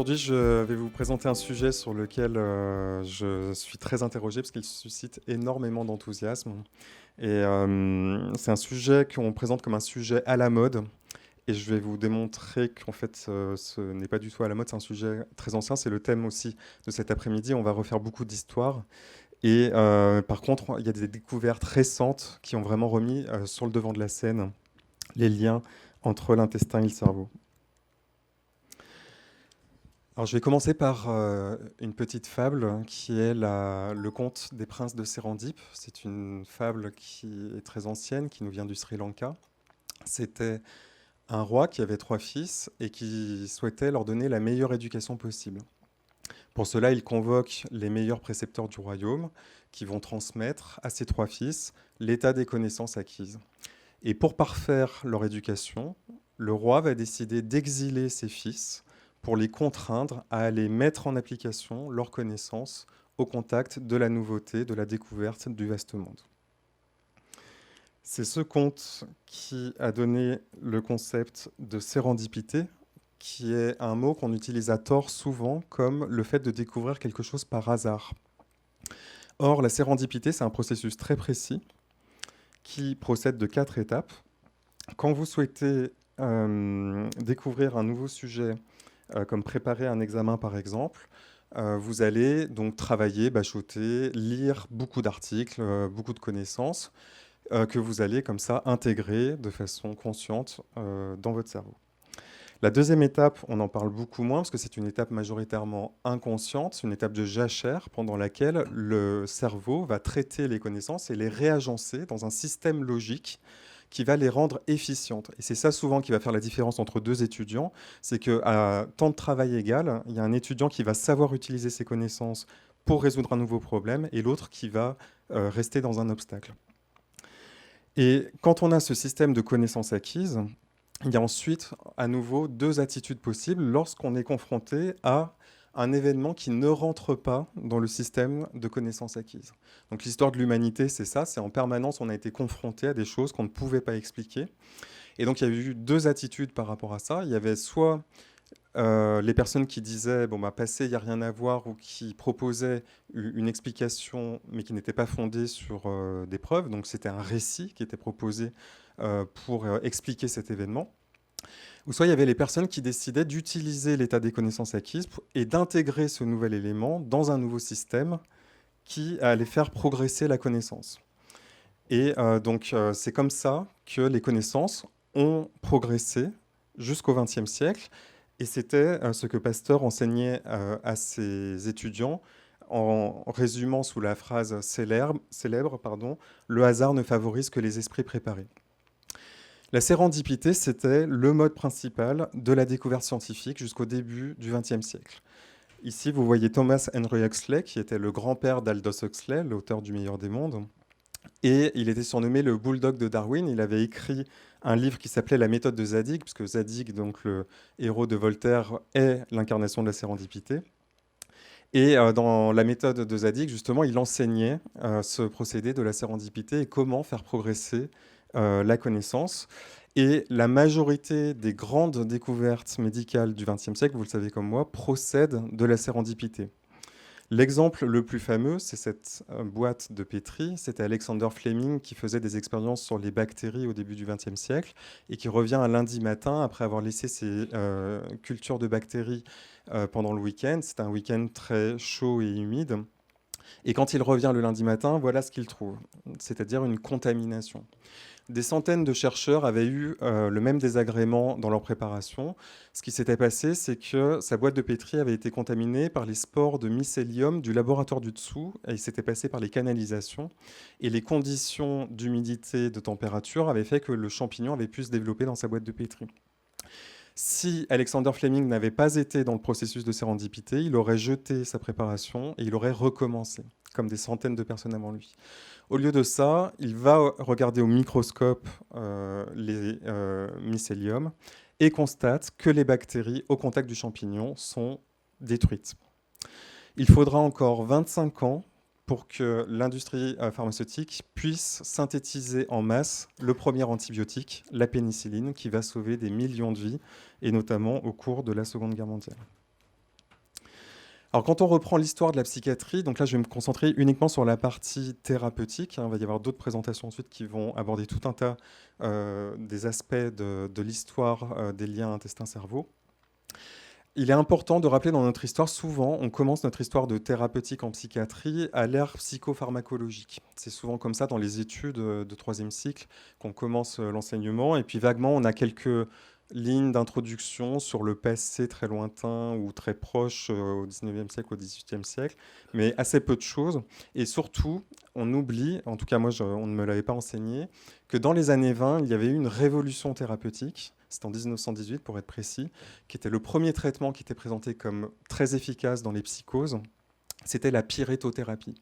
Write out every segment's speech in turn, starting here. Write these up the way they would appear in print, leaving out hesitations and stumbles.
Aujourd'hui, je vais vous présenter un sujet sur lequel je suis très interrogé parce qu'il suscite énormément d'enthousiasme. C'est un sujet qu'on présente comme un sujet à la mode. Et je vais vous démontrer qu'en fait, ce n'est pas du tout à la mode. C'est un sujet très ancien. C'est le thème aussi de cet après-midi. On va refaire beaucoup d'histoires. Par contre, il y a des découvertes récentes qui ont vraiment remis sur le devant de la scène les liens entre l'intestin et le cerveau. Alors, je vais commencer par une petite fable qui est le conte des princes de Sérandipe. C'est une fable qui est très ancienne, qui nous vient du Sri Lanka. C'était un roi qui avait 3 fils et qui souhaitait leur donner la meilleure éducation possible. Pour cela, il convoque les meilleurs précepteurs du royaume qui vont transmettre à ses 3 fils l'état des connaissances acquises. Et pour parfaire leur éducation, le roi va décider d'exiler ses fils pour les contraindre à aller mettre en application leurs connaissances au contact de la nouveauté, de la découverte du vaste monde. C'est ce conte qui a donné le concept de sérendipité, qui est un mot qu'on utilise à tort souvent comme le fait de découvrir quelque chose par hasard. Or, la sérendipité, c'est un processus très précis qui procède de 4 étapes. Quand vous souhaitez découvrir un nouveau sujet, comme préparer un examen par exemple, vous allez donc travailler, bachoter, lire beaucoup d'articles, beaucoup de connaissances, que vous allez comme ça intégrer de façon consciente dans votre cerveau. La deuxième étape, on en parle beaucoup moins parce que c'est une étape majoritairement inconsciente, une étape de jachère pendant laquelle le cerveau va traiter les connaissances et les réagencer dans un système logique qui va les rendre efficientes. Et c'est ça souvent qui va faire la différence entre deux étudiants, c'est qu'à temps de travail égal, il y a un étudiant qui va savoir utiliser ses connaissances pour résoudre un nouveau problème et l'autre qui va rester dans un obstacle. Et quand on a ce système de connaissances acquises, il y a ensuite à nouveau 2 attitudes possibles lorsqu'on est confronté à un événement qui ne rentre pas dans le système de connaissances acquises. Donc l'histoire de l'humanité, c'est ça, c'est en permanence on a été confronté à des choses qu'on ne pouvait pas expliquer. Et donc il y a eu 2 attitudes par rapport à ça. Il y avait soit les personnes qui disaient bon bah passé, il n'y a rien à voir, ou qui proposaient une explication mais qui n'était pas fondée sur des preuves. Donc c'était un récit qui était proposé pour expliquer cet événement. Ou soit il y avait les personnes qui décidaient d'utiliser l'état des connaissances acquises et d'intégrer ce nouvel élément dans un nouveau système qui allait faire progresser la connaissance. C'est comme ça que les connaissances ont progressé jusqu'au XXe siècle. Et c'était ce que Pasteur enseignait à ses étudiants en résumant sous la phrase célèbre, le hasard ne favorise que les esprits préparés. La sérendipité, c'était le mode principal de la découverte scientifique jusqu'au début du XXe siècle. Ici, vous voyez Thomas Henry Huxley, qui était le grand-père d'Aldous Huxley, l'auteur du Meilleur des mondes. Et il était surnommé le bulldog de Darwin. Il avait écrit un livre qui s'appelait La méthode de Zadig, puisque Zadig, donc le héros de Voltaire, est l'incarnation de la sérendipité. Et dans la méthode de Zadig, justement, il enseignait ce procédé de la sérendipité et comment faire progresser la connaissance. Et la majorité des grandes découvertes médicales du XXe siècle, vous le savez comme moi, procèdent de la sérendipité. L'exemple le plus fameux, c'est cette boîte de pétri. C'était Alexander Fleming qui faisait des expériences sur les bactéries au début du XXe siècle et qui revient un lundi matin après avoir laissé ses cultures de bactéries pendant le week-end. C'est un week-end très chaud et humide. Et quand il revient le lundi matin, voilà ce qu'il trouve, c'est-à-dire une contamination. Des centaines de chercheurs avaient eu le même désagrément dans leur préparation. Ce qui s'était passé, c'est que sa boîte de pétri avait été contaminée par les spores de mycélium du laboratoire du dessous, et il s'était passé par les canalisations. Et les conditions d'humidité, de température avaient fait que le champignon avait pu se développer dans sa boîte de pétri. Si Alexander Fleming n'avait pas été dans le processus de sérendipité, il aurait jeté sa préparation et il aurait recommencé, comme des centaines de personnes avant lui. Au lieu de ça, il va regarder au microscope les mycéliums et constate que les bactéries au contact du champignon sont détruites. Il faudra encore 25 ans pour que l'industrie pharmaceutique puisse synthétiser en masse le premier antibiotique, la pénicilline, qui va sauver des millions de vies, et notamment au cours de la Seconde Guerre mondiale. Alors, quand on reprend l'histoire de la psychiatrie, donc là, je vais me concentrer uniquement sur la partie thérapeutique. Il va y avoir d'autres présentations ensuite qui vont aborder tout un tas des aspects de l'histoire des liens intestin-cerveau. Il est important de rappeler dans notre histoire, souvent, on commence notre histoire de thérapeutique en psychiatrie à l'ère psychopharmacologique. C'est souvent comme ça dans les études de troisième cycle qu'on commence l'enseignement. Et puis vaguement, on a quelques lignes d'introduction sur le passé très lointain ou très proche au 19e siècle, au 18e siècle, mais assez peu de choses. Et surtout, on oublie, en tout cas moi, on ne me l'avait pas enseigné, que dans les années 20, il y avait eu une révolution thérapeutique. C'était en 1918 pour être précis, qui était le premier traitement qui était présenté comme très efficace dans les psychoses. C'était la pyrétothérapie.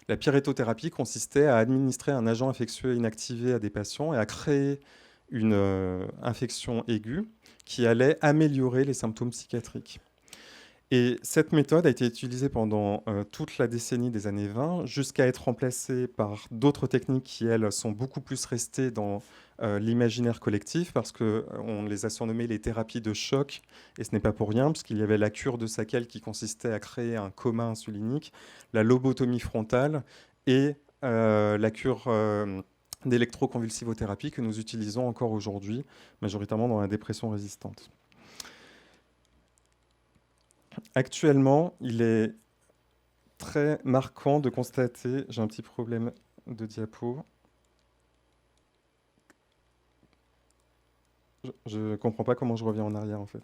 La pyrétothérapie consistait à administrer un agent infectieux inactivé à des patients et à créer une infection aiguë qui allait améliorer les symptômes psychiatriques. Et cette méthode a été utilisée pendant toute la décennie des années 20, jusqu'à être remplacée par d'autres techniques qui, elles, sont beaucoup plus restées dans l'imaginaire collectif, parce qu'on les a surnommées les thérapies de choc, et ce n'est pas pour rien, parce qu'il y avait la cure de Sackel qui consistait à créer un coma insulinique, la lobotomie frontale et la cure d'électroconvulsivothérapie que nous utilisons encore aujourd'hui, majoritairement dans la dépression résistante. Actuellement, il est très marquant de constater, j'ai un petit problème de diapo. Je ne comprends pas comment je reviens en arrière en fait.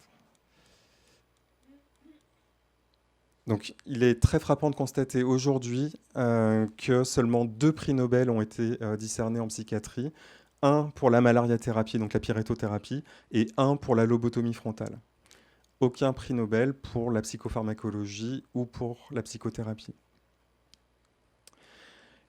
Donc, il est très frappant de constater aujourd'hui que seulement 2 prix Nobel ont été discernés en psychiatrie. Un pour la malariathérapie, donc la pyrétothérapie, et un pour la lobotomie frontale. Aucun prix Nobel pour la psychopharmacologie ou pour la psychothérapie.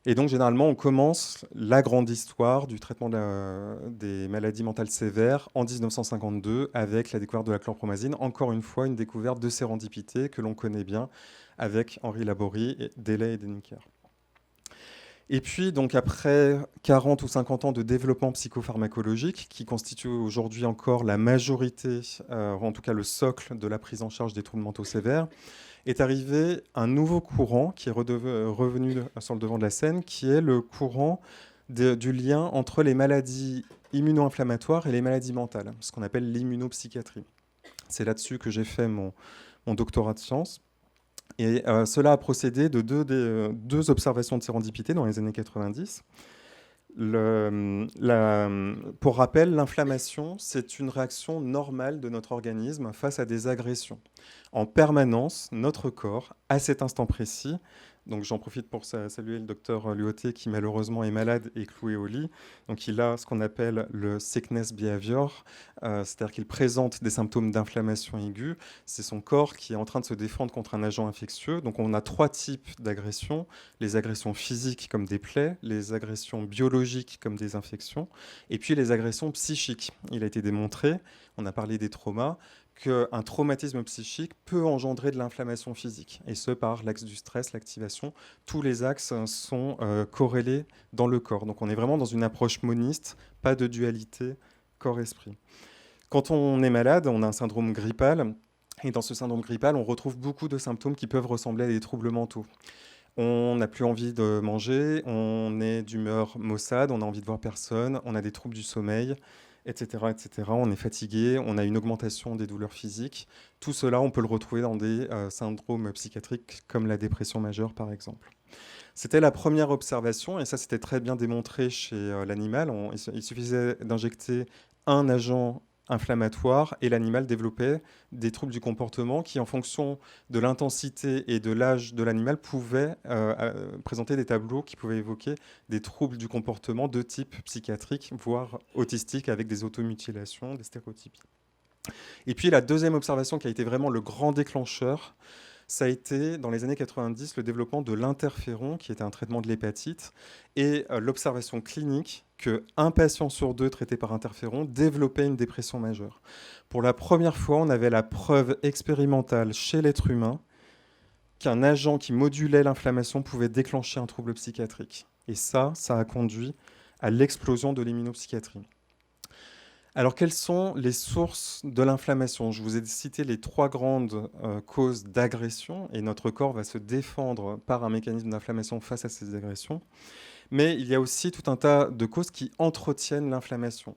Et donc, généralement, on commence la grande histoire du traitement des maladies mentales sévères en 1952 avec la découverte de la chlorpromazine. Encore une fois, une découverte de sérendipité que l'on connaît bien avec Henri Laborie, Delay et Deniker. Et puis, donc, après 40 ou 50 ans de développement psychopharmacologique, qui constitue aujourd'hui encore la majorité, en tout cas le socle de la prise en charge des troubles mentaux sévères, est arrivé un nouveau courant qui est revenu sur le devant de la scène, qui est le courant du lien entre les maladies immuno-inflammatoires et les maladies mentales, ce qu'on appelle l'immunopsychiatrie. C'est là-dessus que j'ai fait mon doctorat de sciences. Et cela a procédé de deux observations de sérendipité dans les années 90. Pour rappel, l'inflammation, c'est une réaction normale de notre organisme face à des agressions. En permanence, notre corps, à cet instant précis, donc j'en profite pour saluer le docteur Luoté qui malheureusement est malade et cloué au lit. Donc il a ce qu'on appelle le sickness behavior, c'est-à-dire qu'il présente des symptômes d'inflammation aiguë. C'est son corps qui est en train de se défendre contre un agent infectieux. Donc on a 3 types d'agressions. Les agressions physiques comme des plaies, les agressions biologiques comme des infections, et puis les agressions psychiques. Il a été démontré, on a parlé des traumas, qu'un traumatisme psychique peut engendrer de l'inflammation physique, et ce par l'axe du stress, l'activation. Tous les axes sont corrélés dans le corps. Donc on est vraiment dans une approche moniste, pas de dualité corps-esprit. Quand on est malade, on a un syndrome grippal, et dans ce syndrome grippal, on retrouve beaucoup de symptômes qui peuvent ressembler à des troubles mentaux. On n'a plus envie de manger, on est d'humeur maussade, on a envie de voir personne, on a des troubles du sommeil, etc., etc. On est fatigué, on a une augmentation des douleurs physiques. Tout cela, on peut le retrouver dans des syndromes psychiatriques comme la dépression majeure, par exemple. C'était la première observation, et ça, c'était très bien démontré chez l'animal. Il suffisait d'injecter un agent inflammatoire et l'animal développait des troubles du comportement qui, en fonction de l'intensité et de l'âge de l'animal, pouvaient présenter des tableaux qui pouvaient évoquer des troubles du comportement de type psychiatrique, voire autistique, avec des automutilations, des stéréotypies. Et puis la deuxième observation qui a été vraiment le grand déclencheur, ça a été, dans les années 90, le développement de l'interféron, qui était un traitement de l'hépatite, et l'observation clinique qu'un patient sur 2 traité par interféron développait une dépression majeure. Pour la première fois, on avait la preuve expérimentale chez l'être humain qu'un agent qui modulait l'inflammation pouvait déclencher un trouble psychiatrique. Et ça a conduit à l'explosion de l'immunopsychiatrie. Alors, quelles sont les sources de l'inflammation? Je vous ai cité les trois grandes causes d'agression, et notre corps va se défendre par un mécanisme d'inflammation face à ces agressions. Mais il y a aussi tout un tas de causes qui entretiennent l'inflammation.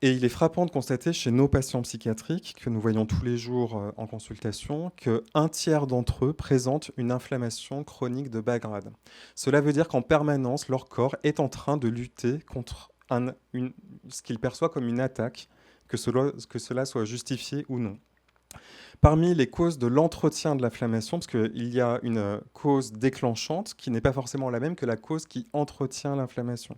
Et il est frappant de constater chez nos patients psychiatriques, que nous voyons tous les jours en consultation, qu'un tiers d'entre eux présentent une inflammation chronique de bas grade. Cela veut dire qu'en permanence, leur corps est en train de lutter contre ce qu'il perçoit comme une attaque, que cela soit justifié ou non. Parmi les causes de l'entretien de l'inflammation, parce qu'il y a une cause déclenchante qui n'est pas forcément la même que la cause qui entretient l'inflammation.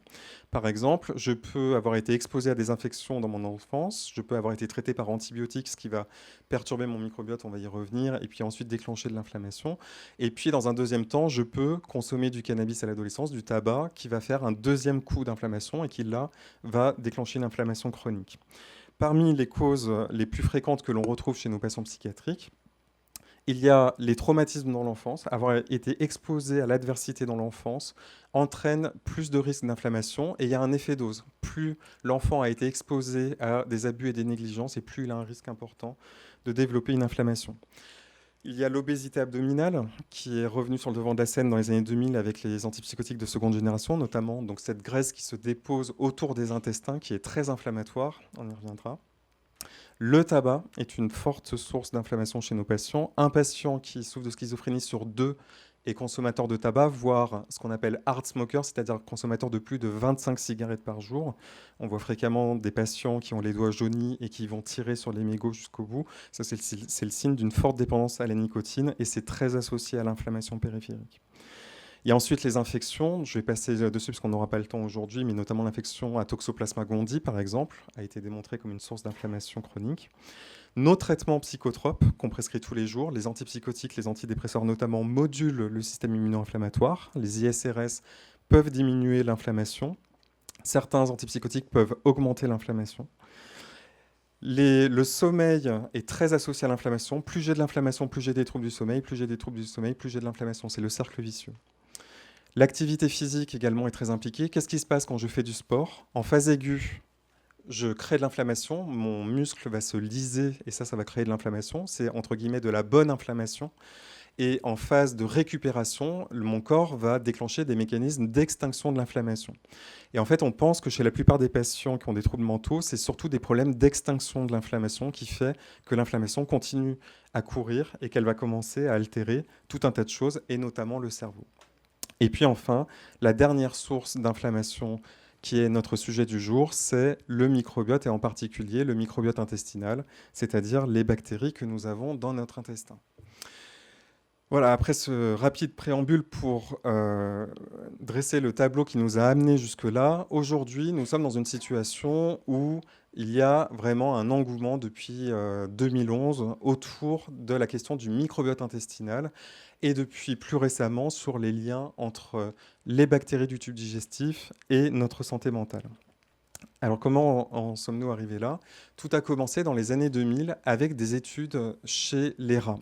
Par exemple, je peux avoir été exposé à des infections dans mon enfance, je peux avoir été traité par antibiotiques, ce qui va perturber mon microbiote, on va y revenir, et puis ensuite déclencher de l'inflammation. Et puis dans un deuxième temps, je peux consommer du cannabis à l'adolescence, du tabac, qui va faire un deuxième coup d'inflammation et qui là va déclencher une inflammation chronique. Parmi les causes les plus fréquentes que l'on retrouve chez nos patients psychiatriques, il y a les traumatismes dans l'enfance. Avoir été exposé à l'adversité dans l'enfance entraîne plus de risques d'inflammation et il y a un effet dose. Plus l'enfant a été exposé à des abus et des négligences et plus il a un risque important de développer une inflammation. Il y a l'obésité abdominale qui est revenue sur le devant de la scène dans les années 2000 avec les antipsychotiques de seconde génération, notamment donc cette graisse qui se dépose autour des intestins qui est très inflammatoire, on y reviendra. Le tabac est une forte source d'inflammation chez nos patients. Un patient qui souffre de schizophrénie sur deux est consommateur de tabac, voire ce qu'on appelle hard smoker, c'est-à-dire consommateur de plus de 25 cigarettes par jour. On voit fréquemment des patients qui ont les doigts jaunis et qui vont tirer sur les mégots jusqu'au bout. Ça, c'est le signe d'une forte dépendance à la nicotine et c'est très associé à l'inflammation périphérique. Il y a ensuite les infections, je vais passer dessus parce qu'on n'aura pas le temps aujourd'hui, mais notamment l'infection à Toxoplasma gondii, par exemple, a été démontrée comme une source d'inflammation chronique. Nos traitements psychotropes qu'on prescrit tous les jours, les antipsychotiques, les antidépresseurs notamment, modulent le système immuno-inflammatoire. Les ISRS peuvent diminuer l'inflammation. Certains antipsychotiques peuvent augmenter l'inflammation. Le sommeil est très associé à l'inflammation. Plus j'ai de l'inflammation, plus j'ai des troubles du sommeil. Plus j'ai des troubles du sommeil, plus j'ai de l'inflammation. C'est le cercle vicieux. L'activité physique également est très impliquée. Qu'est-ce qui se passe quand je fais du sport? En phase aiguë, je crée de l'inflammation, mon muscle va se liser et ça va créer de l'inflammation. C'est entre guillemets de la bonne inflammation. Et en phase de récupération, mon corps va déclencher des mécanismes d'extinction de l'inflammation. Et en fait, on pense que chez la plupart des patients qui ont des troubles mentaux, c'est surtout des problèmes d'extinction de l'inflammation qui fait que l'inflammation continue à courir et qu'elle va commencer à altérer tout un tas de choses, et notamment le cerveau. Et puis enfin, la dernière source d'inflammation qui est notre sujet du jour, c'est le microbiote, et en particulier le microbiote intestinal, c'est-à-dire les bactéries que nous avons dans notre intestin. Voilà, après ce rapide préambule pour dresser le tableau qui nous a amenés jusque-là, aujourd'hui, nous sommes dans une situation où il y a vraiment un engouement depuis 2011 autour de la question du microbiote intestinal et depuis plus récemment sur les liens entre les bactéries du tube digestif et notre santé mentale. Alors comment en sommes-nous arrivés là? Tout a commencé dans les années 2000 avec des études chez les rats.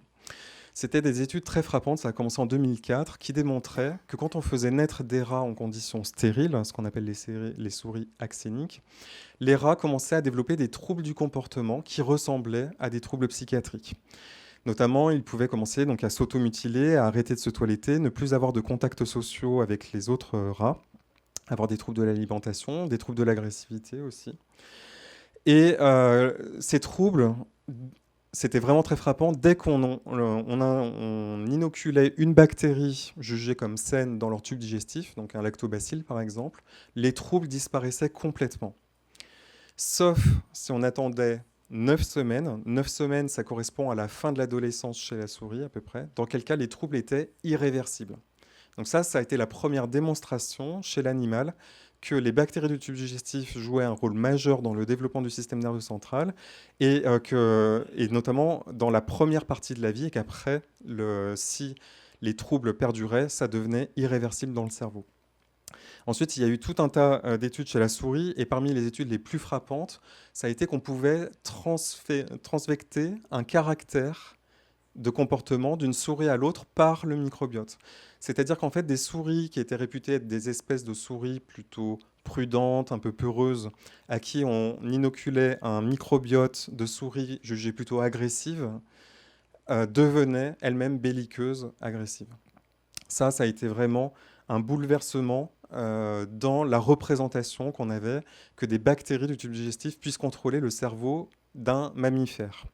C'était des études très frappantes, ça a commencé en 2004, qui démontraient que quand on faisait naître des rats en conditions stériles, ce qu'on appelle les souris axéniques, les rats commençaient à développer des troubles du comportement qui ressemblaient à des troubles psychiatriques. Notamment, ils pouvaient commencer donc à s'automutiler, à arrêter de se toiletter, ne plus avoir de contacts sociaux avec les autres rats, avoir des troubles de l'alimentation, des troubles de l'agressivité aussi. Et ces troubles, c'était vraiment très frappant. Dès qu'on inoculait une bactérie jugée comme saine dans leur tube digestif, donc un lactobacille par exemple, les troubles disparaissaient complètement. Sauf si on attendait 9 semaines. 9 semaines, ça correspond à la fin de l'adolescence chez la souris à peu près, dans quel cas les troubles étaient irréversibles. Donc ça a été la première démonstration chez l'animal que les bactéries du tube digestif jouaient un rôle majeur dans le développement du système nerveux central et notamment dans la première partie de la vie et qu'après, si les troubles perduraient, ça devenait irréversible dans le cerveau. Ensuite, il y a eu tout un tas d'études chez la souris et parmi les études les plus frappantes, ça a été qu'on pouvait transvecter un caractère de comportement d'une souris à l'autre par le microbiote. C'est-à-dire qu'en fait, des souris qui étaient réputées être des espèces de souris plutôt prudentes, un peu peureuses, à qui on inoculait un microbiote de souris jugée plutôt agressive, devenaient elles-mêmes belliqueuses, agressives. Ça a été vraiment un bouleversement dans la représentation qu'on avait que des bactéries du tube digestif puissent contrôler le cerveau d'un mammifère.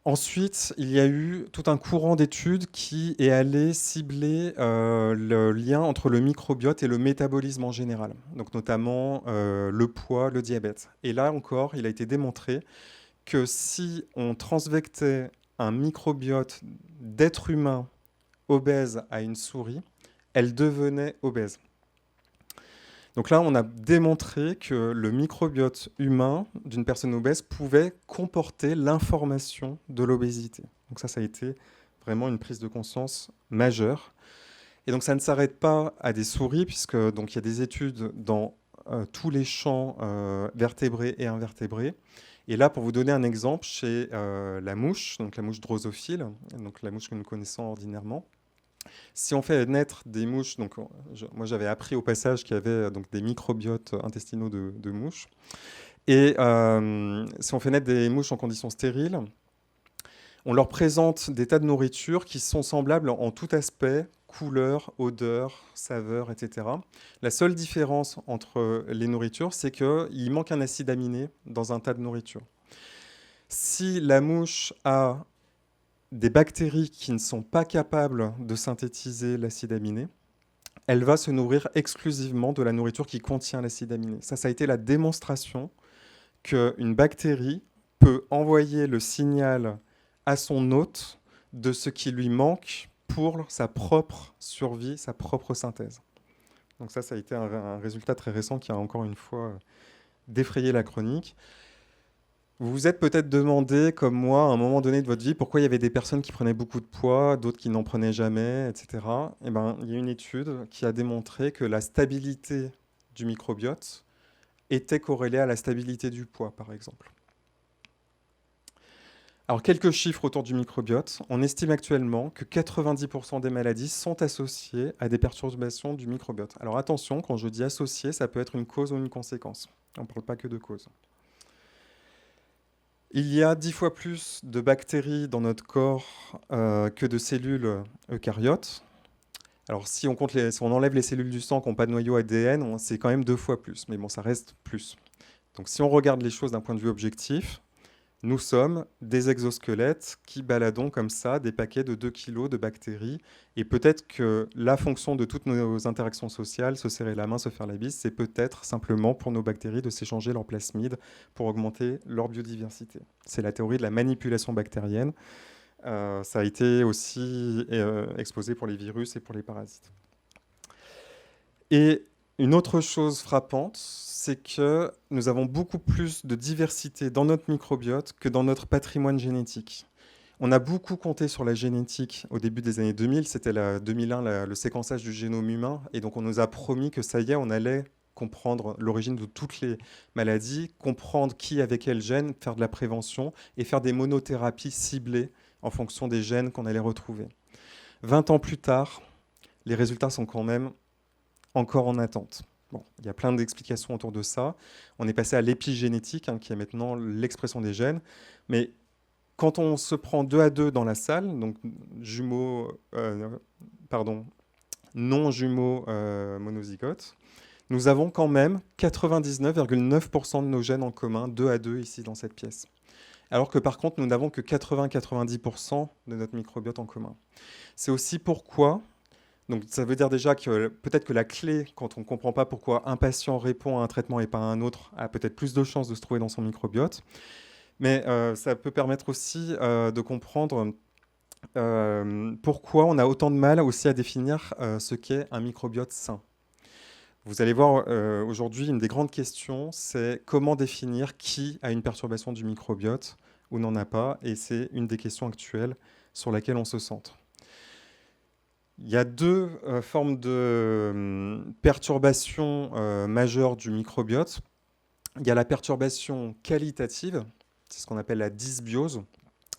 Ensuite, il y a eu tout un courant d'études qui est allé cibler le lien entre le microbiote et le métabolisme en général, donc notamment le poids, le diabète. Et là encore, il a été démontré que si on transvectait un microbiote d'être humain obèse à une souris, elle devenait obèse. Donc là, on a démontré que le microbiote humain d'une personne obèse pouvait comporter l'information de l'obésité. Donc ça a été vraiment une prise de conscience majeure. Et donc ça ne s'arrête pas à des souris, puisque donc il y a des études dans tous les champs vertébrés et invertébrés. Et là, pour vous donner un exemple, chez la mouche, donc la mouche drosophile, donc la mouche que nous connaissons ordinairement, si on fait naître des mouches, donc moi j'avais appris au passage qu'il y avait donc des microbiotes intestinaux de mouches, et si on fait naître des mouches en conditions stériles, on leur présente des tas de nourriture qui sont semblables en tout aspect, couleur, odeur, saveur, etc. La seule différence entre les nourritures, c'est qu'il manque un acide aminé dans un tas de nourriture. Si la mouche a des bactéries qui ne sont pas capables de synthétiser l'acide aminé, elle va se nourrir exclusivement de la nourriture qui contient l'acide aminé. Ça a été la démonstration qu'une bactérie peut envoyer le signal à son hôte de ce qui lui manque pour sa propre survie, sa propre synthèse. Donc ça a été un résultat très récent qui a encore une fois défrayé la chronique. Vous vous êtes peut-être demandé, comme moi, à un moment donné de votre vie, pourquoi il y avait des personnes qui prenaient beaucoup de poids, d'autres qui n'en prenaient jamais, etc. Eh ben, il y a une étude qui a démontré que la stabilité du microbiote était corrélée à la stabilité du poids, par exemple. Alors, quelques chiffres autour du microbiote. On estime actuellement que 90% des maladies sont associées à des perturbations du microbiote. Alors attention, quand je dis associé, ça peut être une cause ou une conséquence. On ne parle pas que de cause. Il y a 10 fois plus de bactéries dans notre corps que de cellules eucaryotes. Alors, si on enlève les cellules du sang qui n'ont pas de noyau ADN, c'est quand même 2 fois plus. Mais bon, ça reste plus. Donc, si on regarde les choses d'un point de vue objectif, nous sommes des exosquelettes qui baladons comme ça des paquets de 2 kg de bactéries. Et peut-être que la fonction de toutes nos interactions sociales, se serrer la main, se faire la bise, c'est peut-être simplement pour nos bactéries de s'échanger leur plasmide pour augmenter leur biodiversité. C'est la théorie de la manipulation bactérienne. Ça a été aussi exposé pour les virus et pour les parasites. Et une autre chose frappante, c'est que nous avons beaucoup plus de diversité dans notre microbiote que dans notre patrimoine génétique. On a beaucoup compté sur la génétique au début des années 2000, c'était 2001 le séquençage du génome humain, et donc on nous a promis que ça y est, on allait comprendre l'origine de toutes les maladies, comprendre qui avait quel gène, faire de la prévention et faire des monothérapies ciblées en fonction des gènes qu'on allait retrouver. 20 ans plus tard, les résultats sont quand même encore en attente. Bon, il y a plein d'explications autour de ça. On est passé à l'épigénétique, qui est maintenant l'expression des gènes. Mais quand on se prend 2 à 2 dans la salle, donc non jumeaux monozygotes, nous avons quand même 99,9% de nos gènes en commun, 2 à 2 ici dans cette pièce. Alors que par contre, nous n'avons que 80-90% de notre microbiote en commun. C'est aussi pourquoi... Donc ça veut dire déjà que peut-être que la clé, quand on ne comprend pas pourquoi un patient répond à un traitement et pas à un autre, a peut-être plus de chances de se trouver dans son microbiote. Mais ça peut permettre aussi de comprendre pourquoi on a autant de mal aussi à définir ce qu'est un microbiote sain. Vous allez voir aujourd'hui, une des grandes questions, c'est comment définir qui a une perturbation du microbiote ou n'en a pas. Et c'est une des questions actuelles sur laquelle on se centre. Il y a 2 formes de perturbation majeure du microbiote. Il y a la perturbation qualitative, c'est ce qu'on appelle la dysbiose.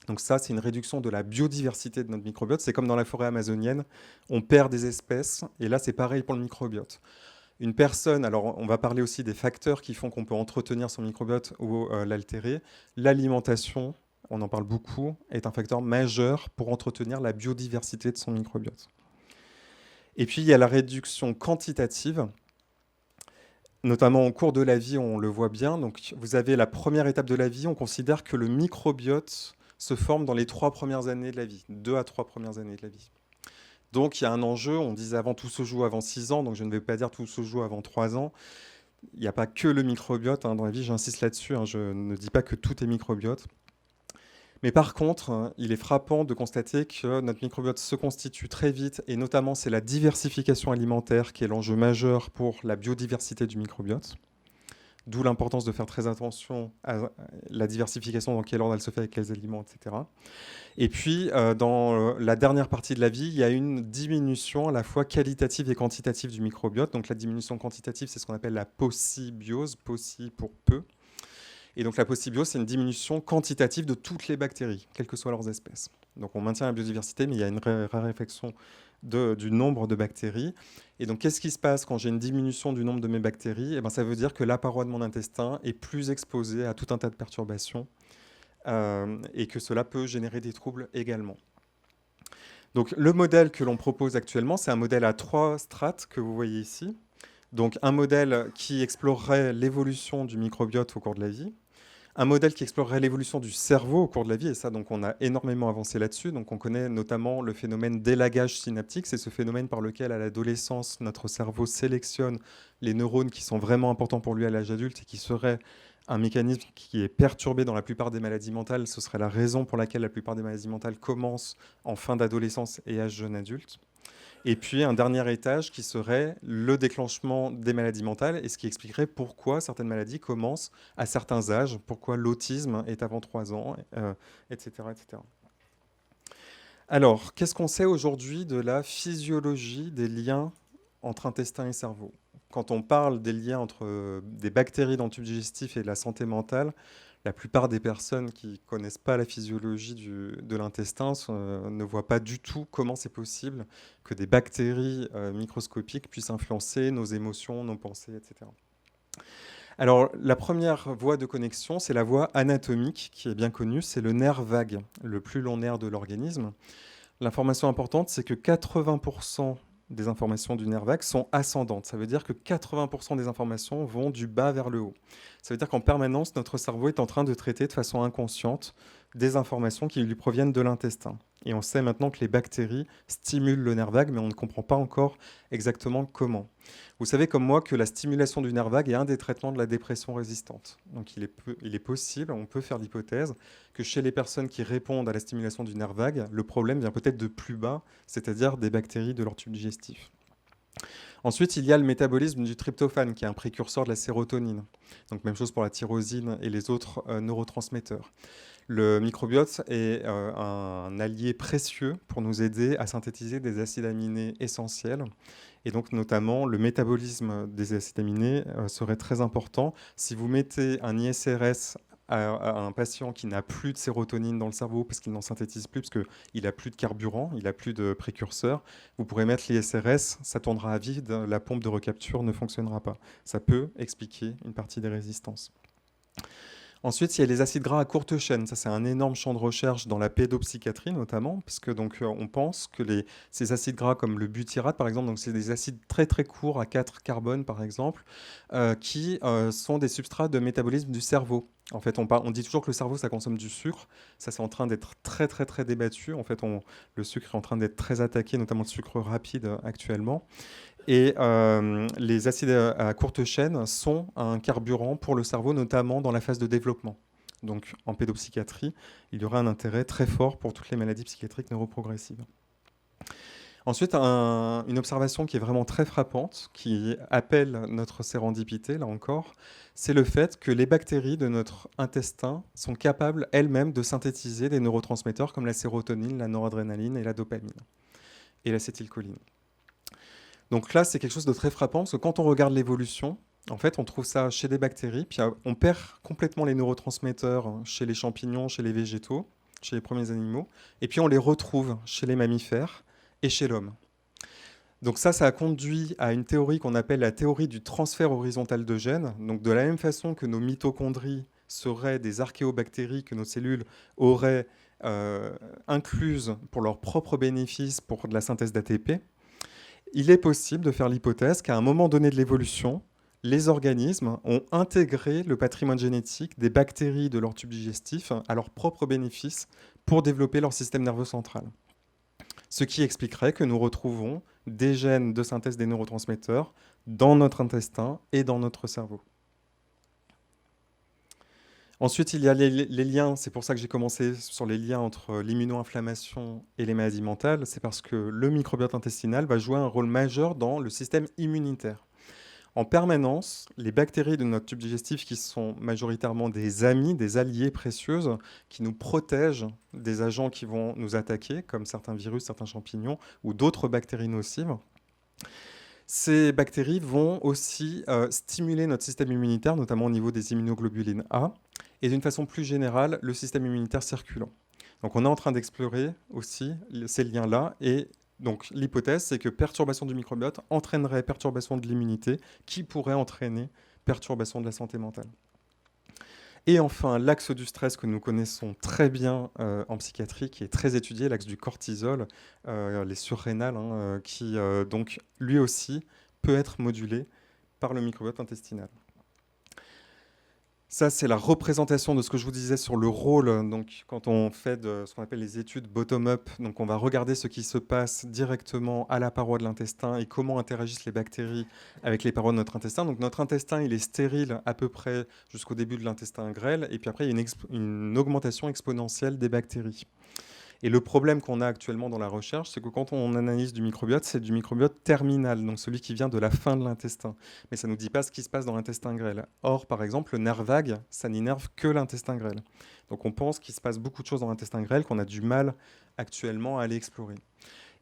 Donc ça, c'est une réduction de la biodiversité de notre microbiote. C'est comme dans la forêt amazonienne, on perd des espèces, et là, c'est pareil pour le microbiote. Une personne, alors on va parler aussi des facteurs qui font qu'on peut entretenir son microbiote ou l'altérer. L'alimentation, on en parle beaucoup, est un facteur majeur pour entretenir la biodiversité de son microbiote. Et puis, il y a la réduction quantitative, notamment au cours de la vie, on le voit bien. Donc, vous avez la première étape de la vie, on considère que le microbiote se forme dans les 3 premières années de la vie, 2 à 3 premières années de la vie. Donc, il y a un enjeu, on disait avant tout se joue avant 6 ans, donc je ne vais pas dire tout se joue avant 3 ans. Il n'y a pas que le microbiote dans la vie, j'insiste là-dessus, je ne dis pas que tout est microbiote. Mais par contre, il est frappant de constater que notre microbiote se constitue très vite, et notamment c'est la diversification alimentaire qui est l'enjeu majeur pour la biodiversité du microbiote. D'où l'importance de faire très attention à la diversification, dans quel ordre elle se fait avec les aliments, etc. Et puis, dans la dernière partie de la vie, il y a une diminution à la fois qualitative et quantitative du microbiote. Donc la diminution quantitative, c'est ce qu'on appelle la paucibiose, pauci pour peu. Et donc la paucibiose, c'est une diminution quantitative de toutes les bactéries, quelles que soient leurs espèces. Donc on maintient la biodiversité, mais il y a une raréfaction du nombre de bactéries. Et donc qu'est-ce qui se passe quand j'ai une diminution du nombre de mes bactéries? Ça veut dire que la paroi de mon intestin est plus exposée à tout un tas de perturbations et que cela peut générer des troubles également. Donc le modèle que l'on propose actuellement, c'est un modèle à 3 strates que vous voyez ici. Donc un modèle qui explorerait l'évolution du microbiote au cours de la vie, un modèle qui explorerait l'évolution du cerveau au cours de la vie, et ça, donc, on a énormément avancé là-dessus. Donc, on connaît notamment le phénomène d'élagage synaptique. C'est ce phénomène par lequel, à l'adolescence, notre cerveau sélectionne les neurones qui sont vraiment importants pour lui à l'âge adulte et qui serait un mécanisme qui est perturbé dans la plupart des maladies mentales. Ce serait la raison pour laquelle la plupart des maladies mentales commencent en fin d'adolescence et âge jeune adulte. Et puis un dernier étage qui serait le déclenchement des maladies mentales et ce qui expliquerait pourquoi certaines maladies commencent à certains âges, pourquoi l'autisme est avant 3 ans, etc., etc. Alors, qu'est-ce qu'on sait aujourd'hui de la physiologie des liens entre intestin et cerveau? Quand on parle des liens entre des bactéries dans le tube digestif et de la santé mentale, la plupart des personnes qui ne connaissent pas la physiologie de l'intestin ne voient pas du tout comment c'est possible que des bactéries microscopiques puissent influencer nos émotions, nos pensées, etc. Alors, la première voie de connexion, c'est la voie anatomique qui est bien connue, c'est le nerf vague, le plus long nerf de l'organisme. L'information importante, c'est que 80% des informations du nerf vague sont ascendantes. Ça veut dire que 80% des informations vont du bas vers le haut. Ça veut dire qu'en permanence, notre cerveau est en train de traiter de façon inconsciente des informations qui lui proviennent de l'intestin. Et on sait maintenant que les bactéries stimulent le nerf vague, mais on ne comprend pas encore exactement comment. Vous savez comme moi que la stimulation du nerf vague est un des traitements de la dépression résistante. Donc il est possible, on peut faire l'hypothèse, que chez les personnes qui répondent à la stimulation du nerf vague, le problème vient peut-être de plus bas, c'est-à-dire des bactéries de leur tube digestif. Ensuite, il y a le métabolisme du tryptophane, qui est un précurseur de la sérotonine. Donc même chose pour la tyrosine et les autres neurotransmetteurs. Le microbiote est un allié précieux pour nous aider à synthétiser des acides aminés essentiels. Et donc notamment, le métabolisme des acides aminés serait très important. Si vous mettez un ISRS à un patient qui n'a plus de sérotonine dans le cerveau parce qu'il n'en synthétise plus, parce qu'il n'a plus de carburant, il n'a plus de précurseur, vous pourrez mettre l'ISRS, ça tournera à vide, la pompe de recapture ne fonctionnera pas. Ça peut expliquer une partie des résistances. Ensuite, il y a les acides gras à courte chaîne. Ça, c'est un énorme champ de recherche dans la pédopsychiatrie notamment, parce que on pense que ces acides gras comme le butyrate, par exemple, donc c'est des acides très très courts à 4 carbones, par exemple, qui sont des substrats de métabolisme du cerveau. En fait, on dit toujours que le cerveau, ça consomme du sucre. Ça, c'est en train d'être très très très débattu. En fait, le sucre est en train d'être très attaqué, notamment le sucre rapide actuellement. Et les acides à courte chaîne sont un carburant pour le cerveau, notamment dans la phase de développement. Donc en pédopsychiatrie, il y aura un intérêt très fort pour toutes les maladies psychiatriques neuroprogressives. Ensuite, une observation qui est vraiment très frappante, qui appelle notre sérendipité, là encore, c'est le fait que les bactéries de notre intestin sont capables elles-mêmes de synthétiser des neurotransmetteurs comme la sérotonine, la noradrénaline et la dopamine, et l'acétylcholine. Donc là, c'est quelque chose de très frappant, parce que quand on regarde l'évolution, en fait, on trouve ça chez des bactéries, puis on perd complètement les neurotransmetteurs chez les champignons, chez les végétaux, chez les premiers animaux, et puis on les retrouve chez les mammifères et chez l'homme. Donc ça a conduit à une théorie qu'on appelle la théorie du transfert horizontal de gènes. Donc de la même façon que nos mitochondries seraient des archéobactéries que nos cellules auraient incluses pour leur propre bénéfice pour de la synthèse d'ATP, il est possible de faire l'hypothèse qu'à un moment donné de l'évolution, les organismes ont intégré le patrimoine génétique des bactéries de leur tube digestif à leur propre bénéfice pour développer leur système nerveux central. Ce qui expliquerait que nous retrouvons des gènes de synthèse des neurotransmetteurs dans notre intestin et dans notre cerveau. Ensuite, il y a les liens, c'est pour ça que j'ai commencé sur les liens entre l'immuno-inflammation et les maladies mentales, c'est parce que le microbiote intestinal va jouer un rôle majeur dans le système immunitaire. En permanence, les bactéries de notre tube digestif, qui sont majoritairement des amis, des alliés précieuses, qui nous protègent des agents qui vont nous attaquer, comme certains virus, certains champignons ou d'autres bactéries nocives, ces bactéries vont aussi stimuler notre système immunitaire, notamment au niveau des immunoglobulines A, et d'une façon plus générale, le système immunitaire circulant. Donc on est en train d'explorer aussi ces liens-là, et donc l'hypothèse, c'est que perturbation du microbiote entraînerait perturbation de l'immunité, qui pourrait entraîner perturbation de la santé mentale. Et enfin, l'axe du stress que nous connaissons très bien en psychiatrie, qui est très étudié, l'axe du cortisol, les surrénales, qui donc lui aussi peut être modulé par le microbiote intestinal. Ça, c'est la représentation de ce que je vous disais sur le rôle. Donc, quand on fait ce qu'on appelle les études bottom-up, donc on va regarder ce qui se passe directement à la paroi de l'intestin et comment interagissent les bactéries avec les parois de notre intestin. Donc, notre intestin, il est stérile à peu près jusqu'au début de l'intestin grêle. Et puis après, il y a une augmentation exponentielle des bactéries. Et le problème qu'on a actuellement dans la recherche, c'est que quand on analyse du microbiote, c'est du microbiote terminal, donc celui qui vient de la fin de l'intestin. Mais ça ne nous dit pas ce qui se passe dans l'intestin grêle. Or, par exemple, le nerf vague, ça n'innerve que l'intestin grêle. Donc on pense qu'il se passe beaucoup de choses dans l'intestin grêle qu'on a du mal actuellement à aller explorer.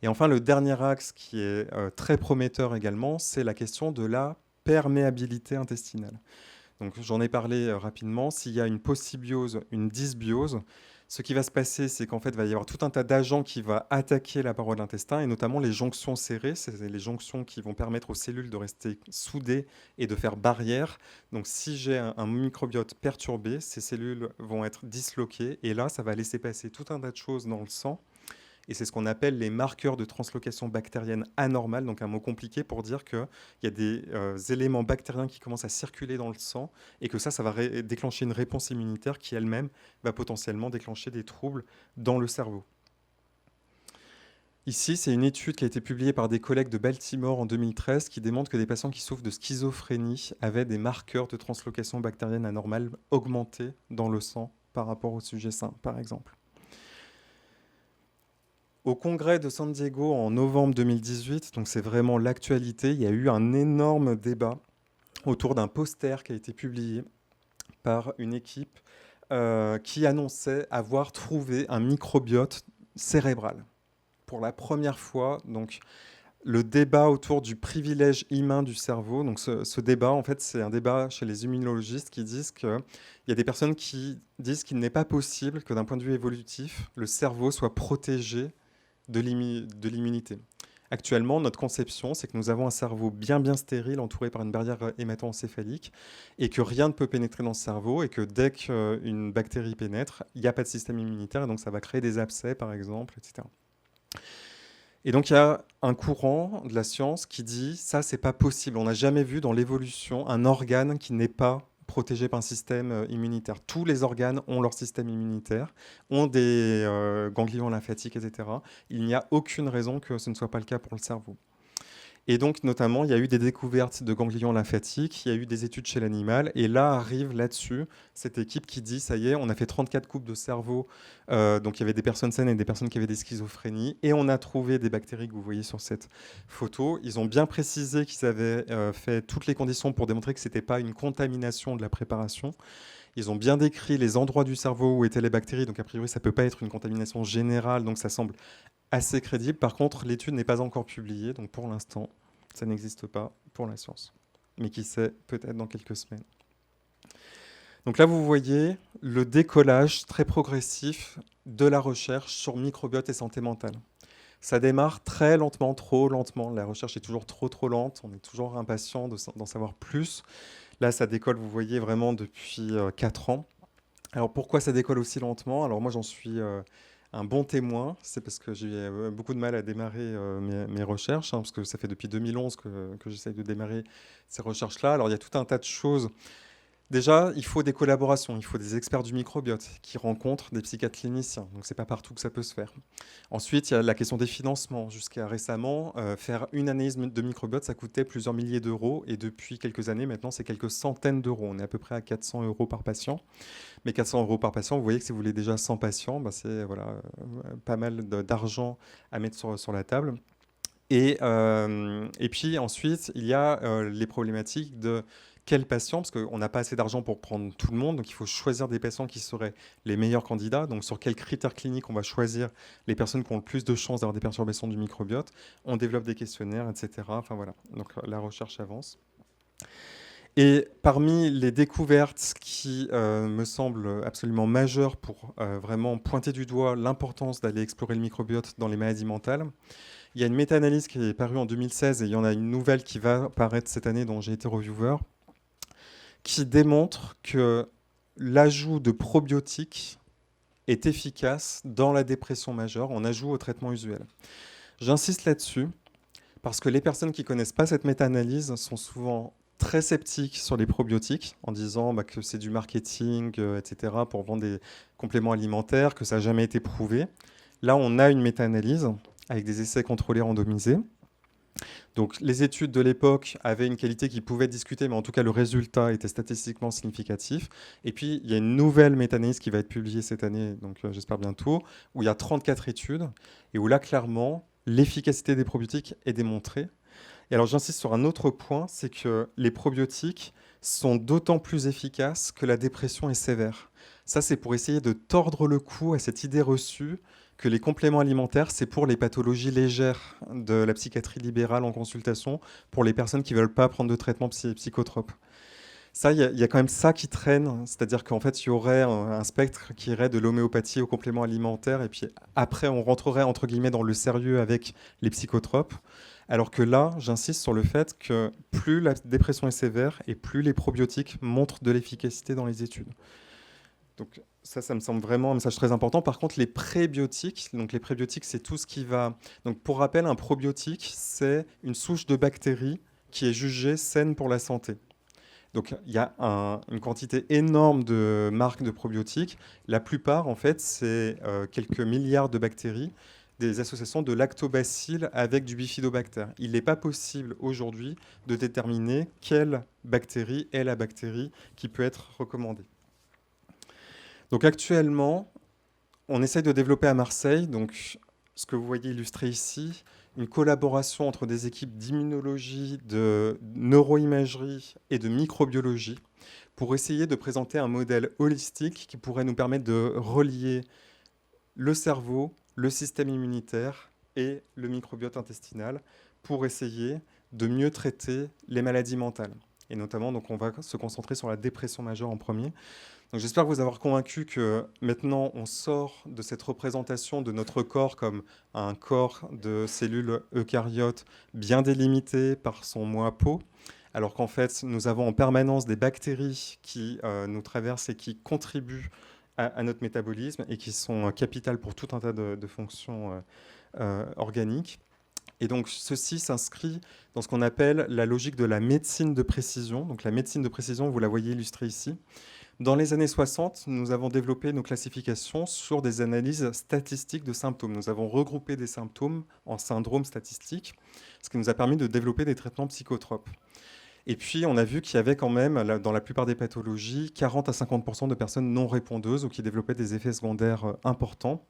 Et enfin, le dernier axe qui est très prometteur également, c'est la question de la perméabilité intestinale. Donc j'en ai parlé rapidement. S'il y a une possibiose, une dysbiose, ce qui va se passer, c'est qu'en fait, il va y avoir tout un tas d'agents qui vont attaquer la paroi de l'intestin, et notamment les jonctions serrées. C'est les jonctions qui vont permettre aux cellules de rester soudées et de faire barrière. Donc si j'ai un microbiote perturbé, ces cellules vont être disloquées, et là, ça va laisser passer tout un tas de choses dans le sang. Et c'est ce qu'on appelle les marqueurs de translocation bactérienne anormale, donc un mot compliqué pour dire qu'il y a des éléments bactériens qui commencent à circuler dans le sang, et que ça va déclencher une réponse immunitaire qui elle-même va potentiellement déclencher des troubles dans le cerveau. Ici, c'est une étude qui a été publiée par des collègues de Baltimore en 2013 qui démontre que des patients qui souffrent de schizophrénie avaient des marqueurs de translocation bactérienne anormale augmentés dans le sang par rapport au sujet sain, par exemple. Au congrès de San Diego en novembre 2018, donc c'est vraiment l'actualité, il y a eu un énorme débat autour d'un poster qui a été publié par une équipe qui annonçait avoir trouvé un microbiote cérébral. Pour la première fois, donc, le débat autour du privilège humain du cerveau. Donc ce débat, en fait, c'est un débat chez les immunologistes qui disent qu'il y a des personnes qui disent qu'il n'est pas possible que d'un point de vue évolutif, le cerveau soit protégé de l'immunité. Actuellement, notre conception, c'est que nous avons un cerveau bien stérile, entouré par une barrière hémato-encéphalique, et que rien ne peut pénétrer dans ce cerveau, et que dès qu'une bactérie pénètre, il n'y a pas de système immunitaire, et donc ça va créer des abcès, par exemple, etc. Et donc il y a un courant de la science qui dit ça, c'est pas possible. On n'a jamais vu dans l'évolution un organe qui n'est pas protégés par un système immunitaire. Tous les organes ont leur système immunitaire, ont des ganglions lymphatiques, etc. Il n'y a aucune raison que ce ne soit pas le cas pour le cerveau. Et donc, notamment, il y a eu des découvertes de ganglions lymphatiques, il y a eu des études chez l'animal, et là arrive là-dessus cette équipe qui dit, ça y est, on a fait 34 coupes de cerveau, donc il y avait des personnes saines et des personnes qui avaient des schizophrénies, et on a trouvé des bactéries que vous voyez sur cette photo. Ils ont bien précisé qu'ils avaient fait toutes les conditions pour démontrer que ce n'était pas une contamination de la préparation. Ils ont bien décrit les endroits du cerveau où étaient les bactéries, donc a priori ça ne peut pas être une contamination générale, donc ça semble assez crédible. Par contre, l'étude n'est pas encore publiée, donc pour l'instant, ça n'existe pas pour la science. Mais qui sait, peut-être dans quelques semaines. Donc là, vous voyez le décollage très progressif de la recherche sur microbiote et santé mentale. Ça démarre très lentement, trop lentement. La recherche est toujours trop lente. On est toujours impatient d'en savoir plus. Là, ça décolle, vous voyez, vraiment depuis 4 ans. Alors pourquoi ça décolle aussi lentement? Alors moi, j'en suis un bon témoin. C'est parce que j'ai beaucoup de mal à démarrer mes recherches, hein, parce que ça fait depuis 2011 que j'essaye de démarrer ces recherches-là. Alors il y a tout un tas de choses. Déjà, il faut des collaborations, il faut des experts du microbiote qui rencontrent des psychiatres cliniciens. Donc, c'est pas partout que ça peut se faire. Ensuite, il y a la question des financements. Jusqu'à récemment, faire une analyse de microbiote, ça coûtait plusieurs milliers d'euros. Et depuis quelques années, maintenant, c'est quelques centaines d'euros. On est à peu près à 400 euros par patient. Mais 400 euros par patient, vous voyez que si vous voulez déjà 100 patients, bah, c'est voilà, pas mal d'argent à mettre sur la table. Et puis ensuite, il y a les problématiques de quels patients, parce qu'on n'a pas assez d'argent pour prendre tout le monde, donc il faut choisir des patients qui seraient les meilleurs candidats. Donc sur quels critères cliniques on va choisir les personnes qui ont le plus de chances d'avoir des perturbations du microbiote. On développe des questionnaires, etc. Enfin voilà, donc la recherche avance. Et parmi les découvertes qui me semblent absolument majeures pour vraiment pointer du doigt l'importance d'aller explorer le microbiote dans les maladies mentales, il y a une méta-analyse qui est parue en 2016 et il y en a une nouvelle qui va apparaître cette année dont j'ai été reviewer, qui démontre que l'ajout de probiotiques est efficace dans la dépression majeure en ajout au traitement usuel. J'insiste là-dessus parce que les personnes qui ne connaissent pas cette méta-analyse sont souvent très sceptiques sur les probiotiques en disant que c'est du marketing, etc., pour vendre des compléments alimentaires, que ça n'a jamais été prouvé. Là, on a une méta-analyse avec des essais contrôlés randomisés. Donc les études de l'époque avaient une qualité qui pouvait être discutée, mais en tout cas le résultat était statistiquement significatif. Et puis il y a une nouvelle méta-analyse qui va être publiée cette année, donc j'espère bientôt, où il y a 34 études, et où là clairement l'efficacité des probiotiques est démontrée. Et alors j'insiste sur un autre point, c'est que les probiotiques sont d'autant plus efficaces que la dépression est sévère. Ça, c'est pour essayer de tordre le cou à cette idée reçue que les compléments alimentaires, c'est pour les pathologies légères de la psychiatrie libérale en consultation, pour les personnes qui ne veulent pas prendre de traitement psychotrope. Ça, il y a quand même ça qui traîne, c'est-à-dire qu'en fait, il y aurait un spectre qui irait de l'homéopathie aux compléments alimentaires, et puis après, on rentrerait, entre guillemets, dans le sérieux avec les psychotropes, alors que là, j'insiste sur le fait que plus la dépression est sévère, et plus les probiotiques montrent de l'efficacité dans les études. Donc ça me semble vraiment un message très important. Par contre, les prébiotiques, donc les prébiotiques, c'est tout ce qui va... Donc pour rappel, un probiotique, c'est une souche de bactéries qui est jugée saine pour la santé. Donc il y a une quantité énorme de marques de probiotiques. La plupart, en fait, c'est quelques milliards de bactéries, des associations de lactobacilles avec du bifidobactère. Il n'est pas possible aujourd'hui de déterminer quelle bactérie est la bactérie qui peut être recommandée. Donc actuellement, on essaye de développer à Marseille, donc ce que vous voyez illustré ici, une collaboration entre des équipes d'immunologie, de neuroimagerie et de microbiologie pour essayer de présenter un modèle holistique qui pourrait nous permettre de relier le cerveau, le système immunitaire et le microbiote intestinal pour essayer de mieux traiter les maladies mentales. Et notamment, donc, on va se concentrer sur la dépression majeure en premier. Donc, j'espère vous avoir convaincu que maintenant, on sort de cette représentation de notre corps comme un corps de cellules eucaryotes bien délimité par son moi peau, alors qu'en fait, nous avons en permanence des bactéries qui nous traversent et qui contribuent à notre métabolisme et qui sont capitales pour tout un tas de fonctions organiques. Et donc, ceci s'inscrit dans ce qu'on appelle la logique de la médecine de précision. Donc, la médecine de précision, vous la voyez illustrée ici. Dans les années 60, nous avons développé nos classifications sur des analyses statistiques de symptômes. Nous avons regroupé des symptômes en syndromes statistiques, ce qui nous a permis de développer des traitements psychotropes. Et puis, on a vu qu'il y avait quand même, dans la plupart des pathologies, 40 à 50% de personnes non répondeuses ou qui développaient des effets secondaires importants.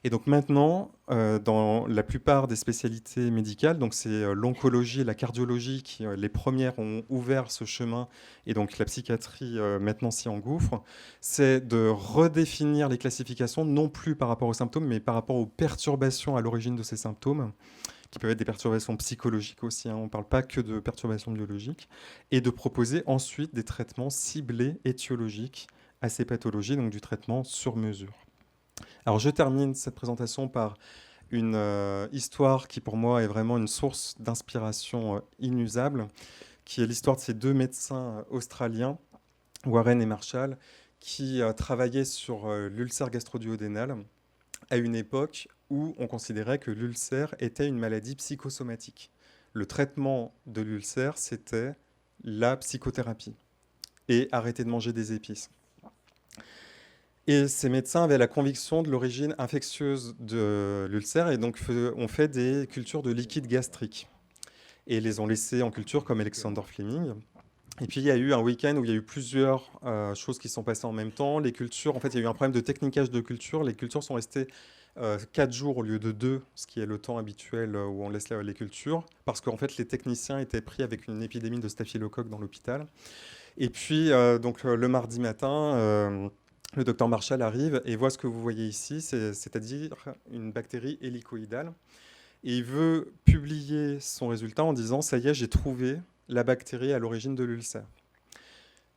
Et donc maintenant, dans la plupart des spécialités médicales, donc c'est l'oncologie et la cardiologie qui, les premières, ont ouvert ce chemin, et donc la psychiatrie maintenant s'y engouffre, c'est de redéfinir les classifications, non plus par rapport aux symptômes, mais par rapport aux perturbations à l'origine de ces symptômes, qui peuvent être des perturbations psychologiques aussi, hein, on ne parle pas que de perturbations biologiques, et de proposer ensuite des traitements ciblés étiologiques à ces pathologies, donc du traitement sur mesure. Alors je termine cette présentation par une histoire qui pour moi est vraiment une source d'inspiration inusable, qui est l'histoire de ces deux médecins australiens, Warren et Marshall, qui travaillaient sur l'ulcère gastro-duodénal à une époque où on considérait que l'ulcère était une maladie psychosomatique. Le traitement de l'ulcère, c'était la psychothérapie et arrêter de manger des épices. Et ces médecins avaient la conviction de l'origine infectieuse de l'ulcère et donc ont fait des cultures de liquide gastrique et les ont laissés en culture comme Alexander Fleming. Et puis il y a eu un week-end où il y a eu plusieurs choses qui sont passées en même temps. Les cultures, en fait, il y a eu un problème de techniquage de culture. Les cultures sont restées 4 jours au lieu de 2, ce qui est le temps habituel où on laisse les cultures, parce qu'en fait les techniciens étaient pris avec une épidémie de staphylocoque dans l'hôpital. Et puis donc le mardi matin, le docteur Marshall arrive et voit ce que vous voyez ici, c'est-à-dire une bactérie hélicoïdale. Et il veut publier son résultat en disant « ça y est, j'ai trouvé la bactérie à l'origine de l'ulcère ».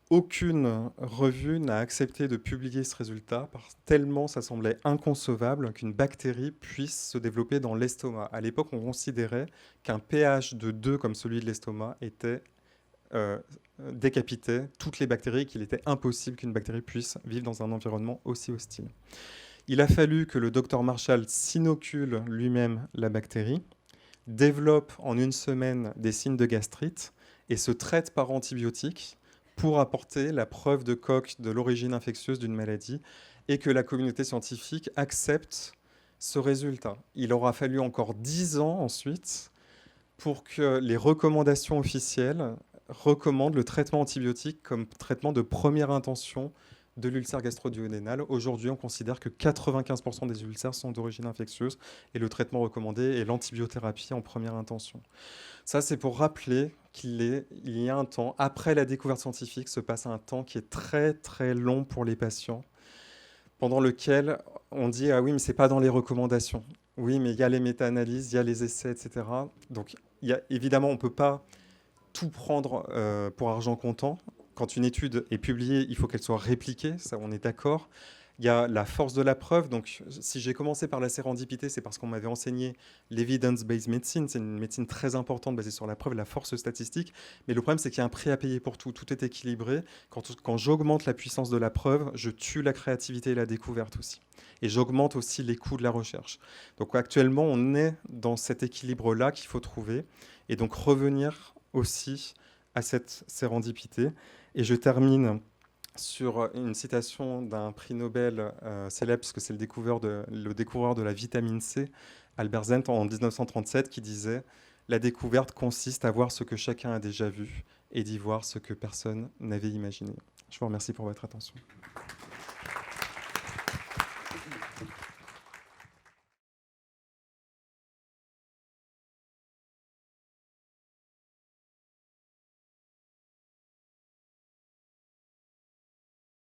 Aucune revue n'a accepté de publier ce résultat, tellement ça semblait inconcevable qu'une bactérie puisse se développer dans l'estomac. À l'époque, on considérait qu'un pH de 2 comme celui de l'estomac décapitait toutes les bactéries, qu'il était impossible qu'une bactérie puisse vivre dans un environnement aussi hostile. Il a fallu que le docteur Marshall s'inocule lui-même la bactérie, développe en une semaine des signes de gastrite et se traite par antibiotiques pour apporter la preuve de Koch de l'origine infectieuse d'une maladie et que la communauté scientifique accepte ce résultat. Il aura fallu encore 10 ans ensuite pour que les recommandations officielles recommandent le traitement antibiotique comme traitement de première intention de l'ulcère gastro-duodénal. Aujourd'hui, on considère que 95% des ulcères sont d'origine infectieuse et le traitement recommandé est l'antibiothérapie en première intention. Ça, c'est pour rappeler qu'il y a un temps, après la découverte scientifique, se passe un temps qui est très très long pour les patients, pendant lequel on dit « ah oui, mais ce n'est pas dans les recommandations ». Oui, mais il y a les méta-analyses, il y a les essais, etc. Donc, évidemment, on ne peut pas tout prendre pour argent comptant. Quand une étude est publiée, il faut qu'elle soit répliquée, ça on est d'accord. Il y a la force de la preuve. Donc, si j'ai commencé par la sérendipité, c'est parce qu'on m'avait enseigné l'evidence-based medicine. C'est une médecine très importante basée sur la preuve, la force statistique. Mais le problème, c'est qu'il y a un prix à payer pour tout. Tout est équilibré. Quand j'augmente la puissance de la preuve, je tue la créativité et la découverte aussi. Et j'augmente aussi les coûts de la recherche. Donc, actuellement, on est dans cet équilibre-là qu'il faut trouver. Et donc, revenir aussi à cette sérendipité. Et je termine sur une citation d'un prix Nobel célèbre, puisque c'est le découvreur de la vitamine C, Albert Zent, en 1937, qui disait « La découverte consiste à voir ce que chacun a déjà vu et d'y voir ce que personne n'avait imaginé ». Je vous remercie pour votre attention.